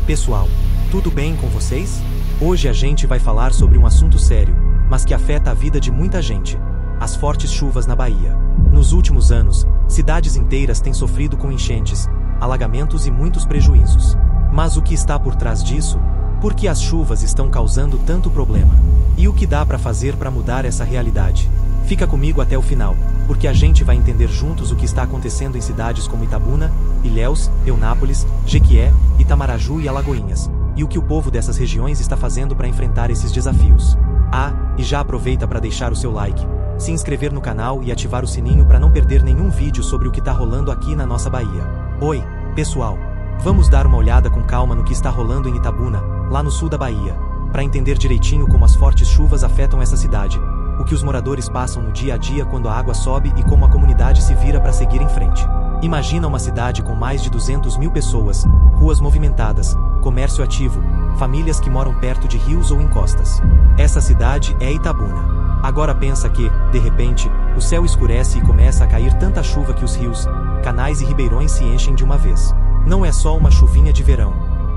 Pessoal, tudo bem com vocês? Hoje a gente vai falar sobre um assunto sério, mas que afeta a vida de muita gente: as fortes chuvas na Bahia. Nos últimos anos, cidades inteiras têm sofrido com enchentes, alagamentos e muitos prejuízos. Mas o que está por trás disso? Por que as chuvas estão causando tanto problema? E o que dá para fazer para mudar essa realidade? Fica comigo até o final, porque a gente vai entender juntos o que está acontecendo em cidades como Itabuna, Ilhéus, Eunápolis, Jequié, Itamaraju e Alagoinhas, e o que o povo dessas regiões está fazendo para enfrentar esses desafios. E já aproveita para deixar o seu like, se inscrever no canal e ativar o sininho para não perder nenhum vídeo sobre o que está rolando aqui na nossa Bahia. Oi, pessoal! Vamos dar uma olhada com calma no que está rolando em Itabuna, lá no sul da Bahia, para entender direitinho como as fortes chuvas afetam essa cidade, o que os moradores passam no dia a dia quando a água sobe e como a comunidade se vira para seguir em frente. Imagina uma cidade com mais de 200 mil pessoas, ruas movimentadas, comércio ativo, famílias que moram perto de rios ou encostas. Essa cidade é Itabuna. Agora pensa que, de repente, o céu escurece e começa a cair tanta chuva que os rios, canais e ribeirões se enchem de uma vez. Não é só uma chuvinha de verão.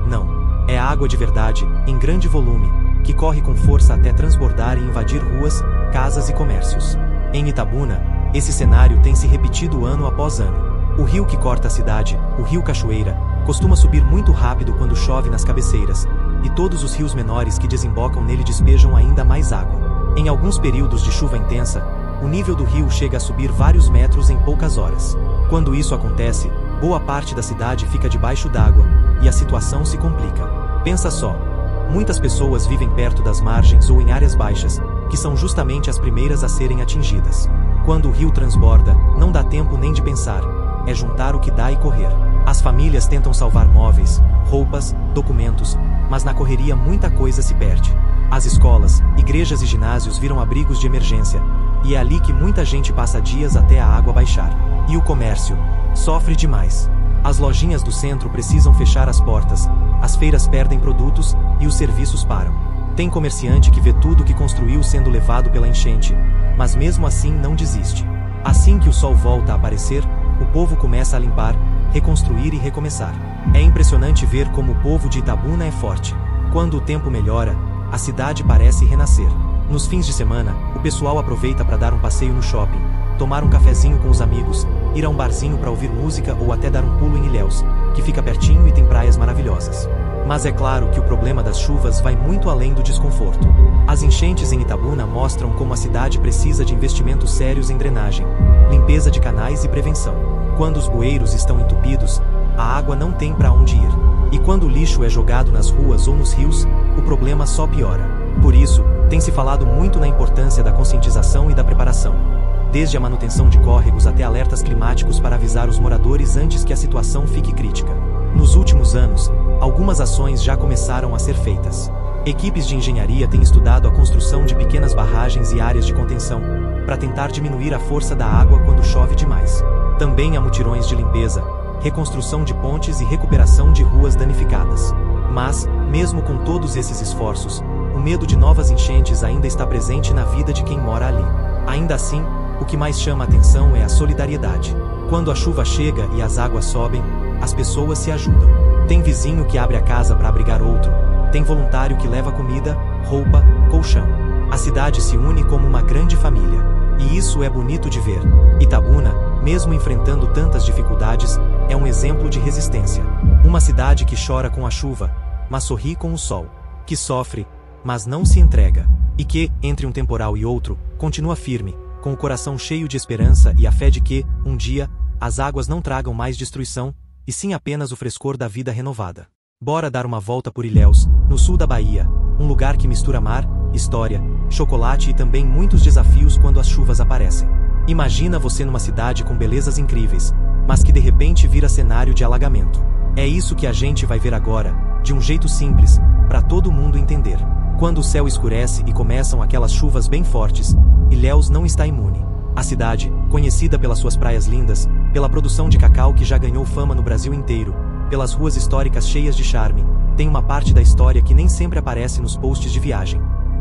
Não. É água de verdade, em grande volume, que corre com força até transbordar e invadir ruas, casas e comércios. Em Itabuna, esse cenário tem se repetido ano após ano. O rio que corta a cidade, o rio Cachoeira, costuma subir muito rápido quando chove nas cabeceiras, e todos os rios menores que desembocam nele despejam ainda mais água. Em alguns períodos de chuva intensa, o nível do rio chega a subir vários metros em poucas horas. Quando isso acontece, boa parte da cidade fica debaixo d'água, e a situação se complica. Pensa só. Muitas pessoas vivem perto das margens ou em áreas baixas, que são justamente as primeiras a serem atingidas. Quando o rio transborda, não dá tempo nem de pensar. É juntar o que dá e correr. As famílias tentam salvar móveis, roupas, documentos, mas na correria muita coisa se perde. As escolas, igrejas e ginásios viram abrigos de emergência, e é ali que muita gente passa dias até a água baixar. E o comércio sofre demais. As lojinhas do centro precisam fechar as portas, as feiras perdem produtos e os serviços param. Tem comerciante que vê tudo que construiu sendo levado pela enchente, mas mesmo assim não desiste. Assim que o sol volta a aparecer, o povo começa a limpar, reconstruir e recomeçar. É impressionante ver como o povo de Itabuna é forte. Quando o tempo melhora, a cidade parece renascer. Nos fins de semana, o pessoal aproveita para dar um passeio no shopping, tomar um cafezinho com os amigos, ir a um barzinho para ouvir música ou até dar um pulo em Ilhéus, que fica pertinho e tem praias maravilhosas. Mas é claro que o problema das chuvas vai muito além do desconforto. As enchentes em Itabuna mostram como a cidade precisa de investimentos sérios em drenagem, limpeza de canais e prevenção. Quando os bueiros estão entupidos, a água não tem para onde ir. E quando o lixo é jogado nas ruas ou nos rios, o problema só piora. Por isso, tem se falado muito na importância da conscientização e da preparação. Desde a manutenção de córregos até alertas climáticos para avisar os moradores antes que a situação fique crítica. Nos últimos anos, algumas ações já começaram a ser feitas. Equipes de engenharia têm estudado a construção de pequenas barragens e áreas de contenção, para tentar diminuir a força da água quando chove demais. Também há mutirões de limpeza, reconstrução de pontes e recuperação de ruas danificadas. Mas, mesmo com todos esses esforços, o medo de novas enchentes ainda está presente na vida de quem mora ali. Ainda assim, o que mais chama a atenção é a solidariedade. Quando a chuva chega e as águas sobem, as pessoas se ajudam. Tem vizinho que abre a casa para abrigar outro, tem voluntário que leva comida, roupa, colchão. A cidade se une como uma grande família. E isso é bonito de ver. Itabuna, mesmo enfrentando tantas dificuldades, é um exemplo de resistência. Uma cidade que chora com a chuva, mas sorri com o sol. Que sofre, mas não se entrega. E que, entre um temporal e outro, continua firme, com o coração cheio de esperança e a fé de que, um dia, as águas não tragam mais destruição, e sim apenas o frescor da vida renovada. Bora dar uma volta por Ilhéus, no sul da Bahia, um lugar que mistura mar, história, chocolate e também muitos desafios quando as chuvas aparecem. Imagina você numa cidade com belezas incríveis, mas que de repente vira cenário de alagamento. É isso que a gente vai ver agora, de um jeito simples, para todo mundo entender. Quando o céu escurece e começam aquelas chuvas bem fortes, Ilhéus não está imune. A cidade, conhecida pelas suas praias lindas, pela produção de cacau que já ganhou fama no Brasil inteiro, pelas ruas históricas cheias de charme, tem uma parte da história que nem sempre aparece nos posts de viagem: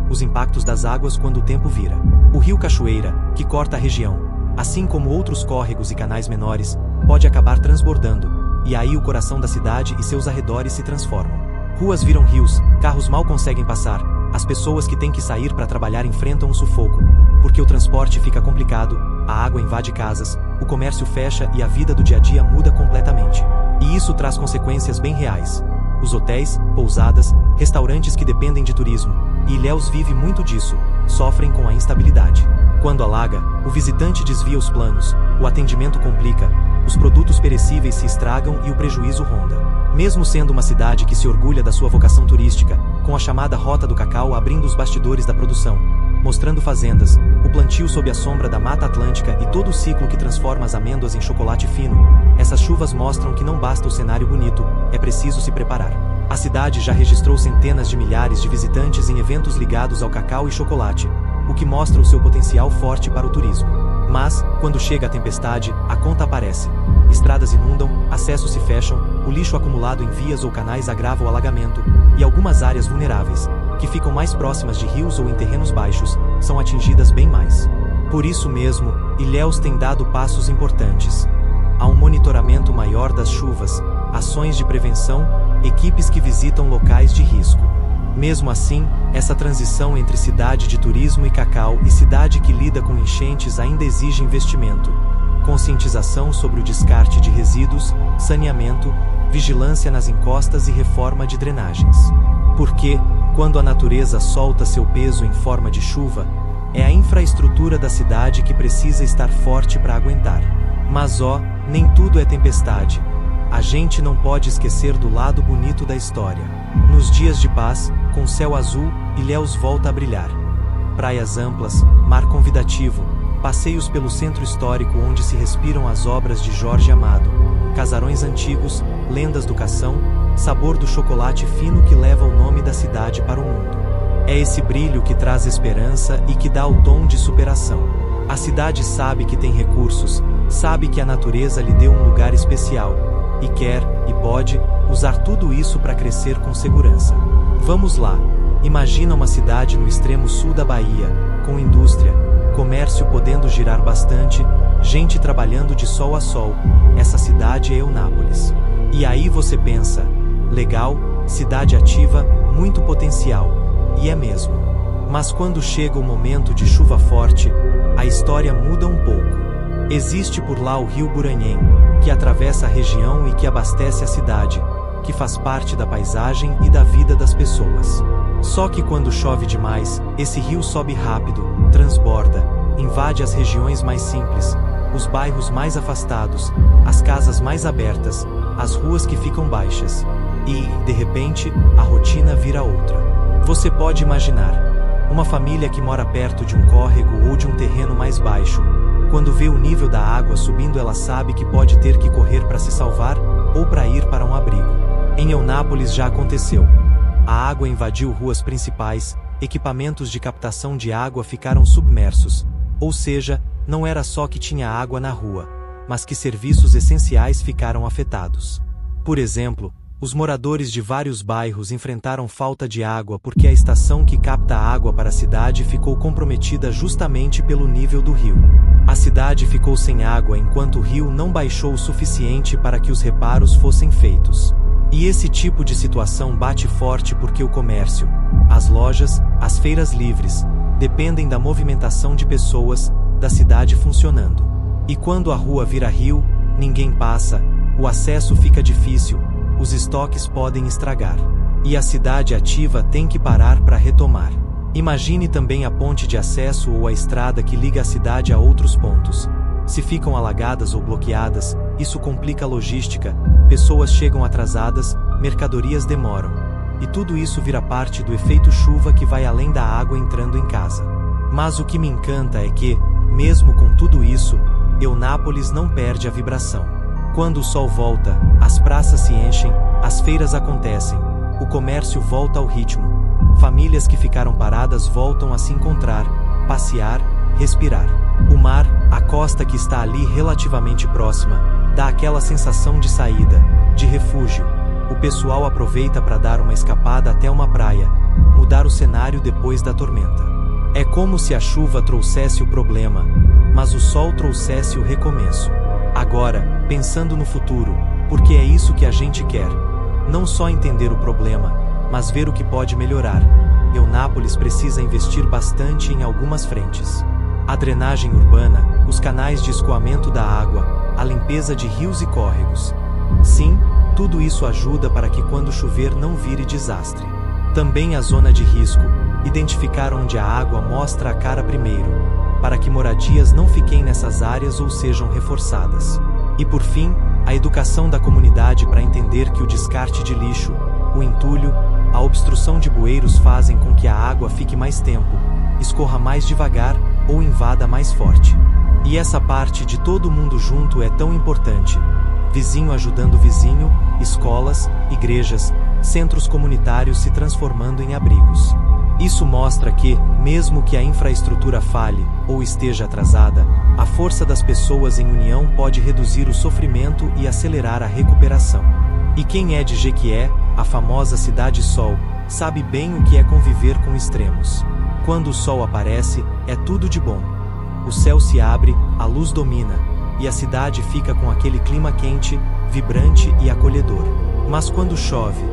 os impactos das águas quando o tempo vira. O rio Cachoeira, que corta a região, assim como outros córregos e canais menores, pode acabar transbordando, e aí o coração da cidade e seus arredores se transformam. Ruas viram rios, carros mal conseguem passar, as pessoas que têm que sair para trabalhar enfrentam um sufoco, porque o transporte fica complicado, a água invade casas, o comércio fecha e a vida do dia a dia muda completamente. E isso traz consequências bem reais. Os hotéis, pousadas, restaurantes que dependem de turismo, e Ilhéus vive muito disso, sofrem com a instabilidade. Quando alaga, o visitante desvia os planos, o atendimento complica, os produtos perecíveis se estragam e o prejuízo ronda. Mesmo sendo uma cidade que se orgulha da sua vocação turística, com a chamada Rota do Cacau abrindo os bastidores da produção, mostrando fazendas, o plantio sob a sombra da Mata Atlântica e todo o ciclo que transforma as amêndoas em chocolate fino, essas chuvas mostram que não basta o cenário bonito, é preciso se preparar. A cidade já registrou centenas de milhares de visitantes em eventos ligados ao cacau e chocolate, o que mostra o seu potencial forte para o turismo. Mas, quando chega a tempestade, a conta aparece. Estradas inundam, acessos se fecham, o lixo acumulado em vias ou canais agrava o alagamento, e algumas áreas vulneráveis, que ficam mais próximas de rios ou em terrenos baixos, são atingidas bem mais. Por isso mesmo, Ilhéus tem dado passos importantes. Há um monitoramento maior das chuvas, ações de prevenção, equipes que visitam locais de risco. Mesmo assim, essa transição entre cidade de turismo e cacau e cidade que lida com enchentes ainda exige investimento, conscientização sobre o descarte de resíduos, saneamento, vigilância nas encostas e reforma de drenagens. Porque, quando a natureza solta seu peso em forma de chuva, é a infraestrutura da cidade que precisa estar forte para aguentar. Mas nem tudo é tempestade. A gente não pode esquecer do lado bonito da história. Nos dias de paz, com céu azul, Ilhéus volta a brilhar. Praias amplas, mar convidativo, passeios pelo centro histórico onde se respiram as obras de Jorge Amado, casarões antigos, lendas do cação, sabor do chocolate fino que leva o nome da cidade para o mundo. É esse brilho que traz esperança e que dá o tom de superação. A cidade sabe que tem recursos, sabe que a natureza lhe deu um lugar especial, e quer, e pode, usar tudo isso para crescer com segurança. Vamos lá, imagina uma cidade no extremo sul da Bahia, com indústria, comércio podendo girar bastante, gente trabalhando de sol a sol. Essa cidade é Eunápolis. E aí você pensa, legal, cidade ativa, muito potencial. E é mesmo. Mas quando chega o momento de chuva forte, a história muda um pouco. Existe por lá o rio Buranhém, que atravessa a região e que abastece a cidade, que faz parte da paisagem e da vida das pessoas. Só que quando chove demais, esse rio sobe rápido, transborda, invade as regiões mais simples, os bairros mais afastados, as casas mais abertas, as ruas que ficam baixas. E, de repente, a rotina vira outra. Você pode imaginar, uma família que mora perto de um córrego ou de um terreno mais baixo, quando vê o nível da água subindo, ela sabe que pode ter que correr para se salvar, ou para ir para um abrigo. Em Eunápolis já aconteceu. A água invadiu ruas principais, equipamentos de captação de água ficaram submersos. Ou seja, não era só que tinha água na rua, mas que serviços essenciais ficaram afetados. Por exemplo, os moradores de vários bairros enfrentaram falta de água porque a estação que capta água para a cidade ficou comprometida justamente pelo nível do rio. A cidade ficou sem água enquanto o rio não baixou o suficiente para que os reparos fossem feitos. E esse tipo de situação bate forte porque o comércio, as lojas, as feiras livres, dependem da movimentação de pessoas, da cidade funcionando. E quando a rua vira rio, ninguém passa, o acesso fica difícil, os estoques podem estragar. E a cidade ativa tem que parar para retomar. Imagine também a ponte de acesso ou a estrada que liga a cidade a outros pontos. Se ficam alagadas ou bloqueadas, isso complica a logística, pessoas chegam atrasadas, mercadorias demoram. E tudo isso vira parte do efeito chuva que vai além da água entrando em casa. Mas o que me encanta é que, mesmo com tudo isso, Eunápolis não perde a vibração. Quando o sol volta, as praças se enchem, as feiras acontecem, o comércio volta ao ritmo. Famílias que ficaram paradas voltam a se encontrar, passear, respirar. O mar, a costa que está ali relativamente próxima, dá aquela sensação de saída, de refúgio. O pessoal aproveita para dar uma escapada até uma praia, mudar o cenário depois da tormenta. É como se a chuva trouxesse o problema, mas o sol trouxesse o recomeço. Agora, pensando no futuro, porque é isso que a gente quer. Não só entender o problema, mas ver o que pode melhorar. Eunápolis precisa investir bastante em algumas frentes. A drenagem urbana, os canais de escoamento da água, a limpeza de rios e córregos. Sim, tudo isso ajuda para que quando chover não vire desastre. Também a zona de risco, identificar onde a água mostra a cara primeiro, para que moradias não fiquem nessas áreas ou sejam reforçadas. E por fim, a educação da comunidade para entender que o descarte de lixo, o entulho, a obstrução de bueiros fazem com que a água fique mais tempo, escorra mais devagar ou invada mais forte. E essa parte de todo mundo junto é tão importante. Vizinho ajudando vizinho, escolas, igrejas, centros comunitários se transformando em abrigos. Isso mostra que, mesmo que a infraestrutura falhe ou esteja atrasada, a força das pessoas em união pode reduzir o sofrimento e acelerar a recuperação. E quem é de Jequié, a famosa Cidade Sol, sabe bem o que é conviver com extremos. Quando o sol aparece, é tudo de bom. O céu se abre, a luz domina, e a cidade fica com aquele clima quente, vibrante e acolhedor. Mas quando chove,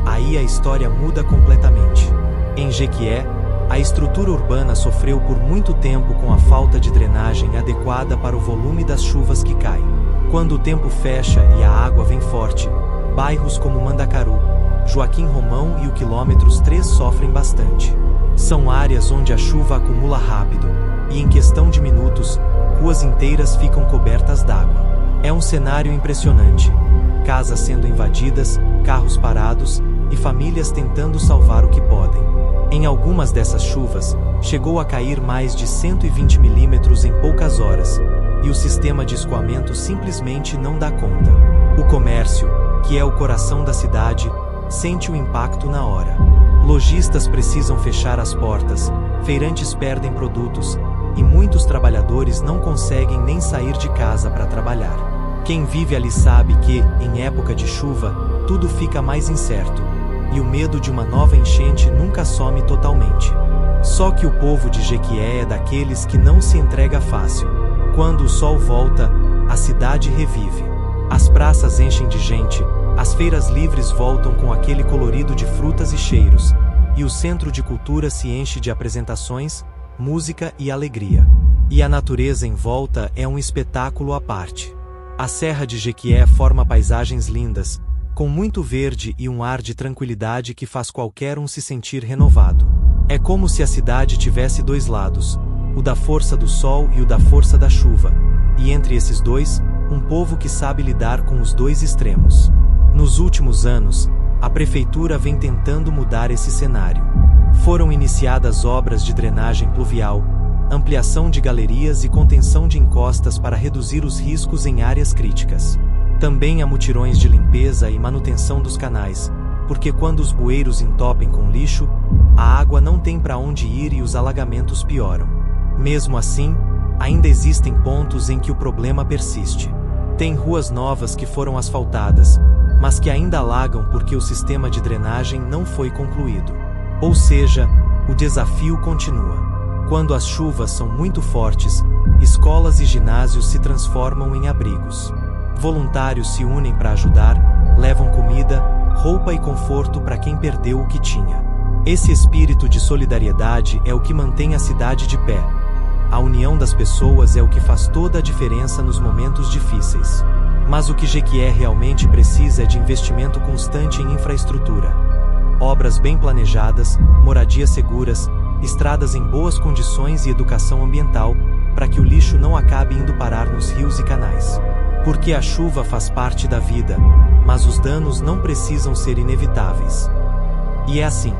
aí a história muda completamente. Em Jequié, a estrutura urbana sofreu por muito tempo com a falta de drenagem adequada para o volume das chuvas que caem. Quando o tempo fecha e a água vem forte, bairros como Mandacaru, Joaquim Romão e o quilômetros 3 sofrem bastante. São áreas onde a chuva acumula rápido, e em questão de minutos, ruas inteiras ficam cobertas d'água. É um cenário impressionante. Casas sendo invadidas, carros parados, e famílias tentando salvar o que podem. Em algumas dessas chuvas, chegou a cair mais de 120 milímetros em poucas horas, e o sistema de escoamento simplesmente não dá conta. O comércio, que é o coração da cidade, sente o impacto na hora. Lojistas precisam fechar as portas, feirantes perdem produtos, e muitos trabalhadores não conseguem nem sair de casa para trabalhar. Quem vive ali sabe que, em época de chuva, tudo fica mais incerto, e o medo de uma nova enchente nunca some totalmente. Só que o povo de Jequié é daqueles que não se entrega fácil. Quando o sol volta, a cidade revive. As praças enchem de gente, as feiras livres voltam com aquele colorido de frutas e cheiros, e o centro de cultura se enche de apresentações, música e alegria. E a natureza em volta é um espetáculo à parte. A Serra de Jequié forma paisagens lindas, com muito verde e um ar de tranquilidade que faz qualquer um se sentir renovado. É como se a cidade tivesse dois lados, o da força do sol e o da força da chuva, e entre esses dois, um povo que sabe lidar com os dois extremos. Nos últimos anos, a prefeitura vem tentando mudar esse cenário. Foram iniciadas obras de drenagem pluvial, ampliação de galerias e contenção de encostas para reduzir os riscos em áreas críticas. Também há mutirões de limpeza e manutenção dos canais, porque quando os bueiros entopem com lixo, a água não tem para onde ir e os alagamentos pioram. Mesmo assim, ainda existem pontos em que o problema persiste. Tem ruas novas que foram asfaltadas, mas que ainda alagam porque o sistema de drenagem não foi concluído. Ou seja, o desafio continua. Quando as chuvas são muito fortes, escolas e ginásios se transformam em abrigos. Voluntários se unem para ajudar, levam comida, roupa e conforto para quem perdeu o que tinha. Esse espírito de solidariedade é o que mantém a cidade de pé. A união das pessoas é o que faz toda a diferença nos momentos difíceis. Mas o que Jequié realmente precisa é de investimento constante em infraestrutura. Obras bem planejadas, moradias seguras, estradas em boas condições e educação ambiental, para que o lixo não acabe indo parar nos rios e canais. Porque a chuva faz parte da vida, mas os danos não precisam ser inevitáveis. E é assim,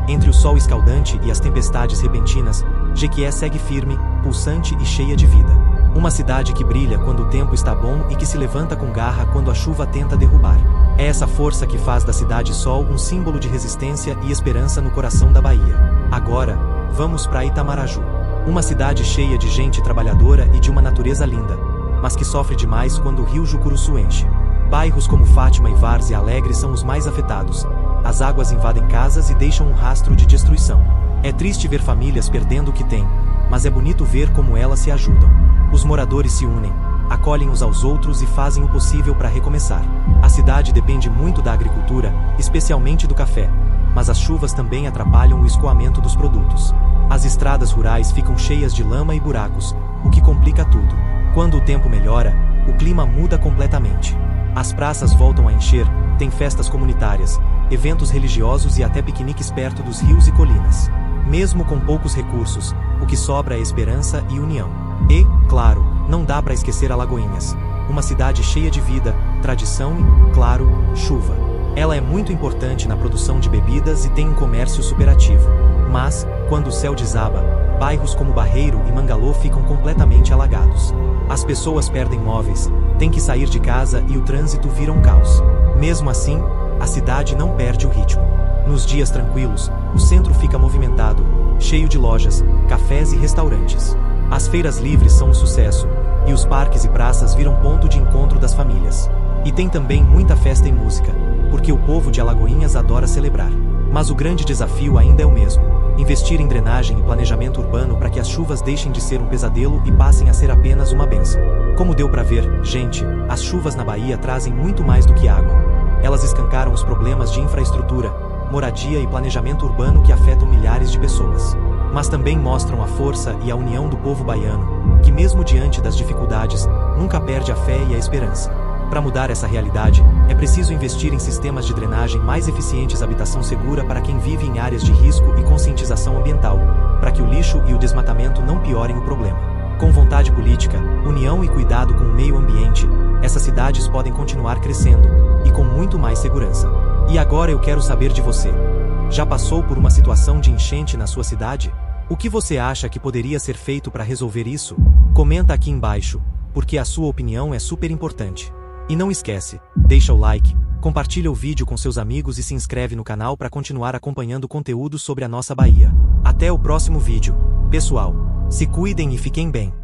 entre o sol escaldante e as tempestades repentinas, Jequié segue firme, pulsante e cheia de vida. Uma cidade que brilha quando o tempo está bom e que se levanta com garra quando a chuva tenta derrubar. É essa força que faz da Cidade Sol um símbolo de resistência e esperança no coração da Bahia. Agora, vamos para Itamaraju. Uma cidade cheia de gente trabalhadora e de uma natureza linda, mas que sofre demais quando o rio Jucuruçu enche. Bairros como Fátima e Várzea Alegre são os mais afetados. As águas invadem casas e deixam um rastro de destruição. É triste ver famílias perdendo o que têm, mas é bonito ver como elas se ajudam. Os moradores se unem, acolhem uns aos outros e fazem o possível para recomeçar. A cidade depende muito da agricultura, especialmente do café, mas as chuvas também atrapalham o escoamento dos produtos. As estradas rurais ficam cheias de lama e buracos, o que complica tudo. Quando o tempo melhora, o clima muda completamente. As praças voltam a encher, tem festas comunitárias, eventos religiosos e até piqueniques perto dos rios e colinas. Mesmo com poucos recursos, o que sobra é esperança e união. E, claro, não dá para esquecer Alagoinhas, uma cidade cheia de vida, tradição e, claro, chuva. Ela é muito importante na produção de bebidas e tem um comércio superativo. Mas, quando o céu desaba, bairros como Barreiro e Mangalô ficam completamente alagados. As pessoas perdem móveis, têm que sair de casa e o trânsito vira um caos. Mesmo assim, a cidade não perde o ritmo. Nos dias tranquilos, o centro fica movimentado, cheio de lojas, cafés e restaurantes. As feiras livres são um sucesso, e os parques e praças viram ponto de encontro das famílias. E tem também muita festa e música, porque o povo de Alagoinhas adora celebrar. Mas o grande desafio ainda é o mesmo: investir em drenagem e planejamento urbano para que as chuvas deixem de ser um pesadelo e passem a ser apenas uma bênção. Como deu para ver, gente, as chuvas na Bahia trazem muito mais do que água. Elas escancaram os problemas de infraestrutura, moradia e planejamento urbano que afetam milhares de pessoas. Mas também mostram a força e a união do povo baiano, que mesmo diante das dificuldades, nunca perde a fé e a esperança. Para mudar essa realidade, é preciso investir em sistemas de drenagem mais eficientes, habitação segura para quem vive em áreas de risco e conscientização ambiental, para que o lixo e o desmatamento não piorem o problema. Com vontade política, união e cuidado com o meio ambiente, essas cidades podem continuar crescendo, e com muito mais segurança. E agora eu quero saber de você. Já passou por uma situação de enchente na sua cidade? O que você acha que poderia ser feito para resolver isso? Comenta aqui embaixo, porque a sua opinião é super importante. E não esquece, deixa o like, compartilha o vídeo com seus amigos e se inscreve no canal para continuar acompanhando conteúdo sobre a nossa Bahia. Até o próximo vídeo. Pessoal, se cuidem e fiquem bem.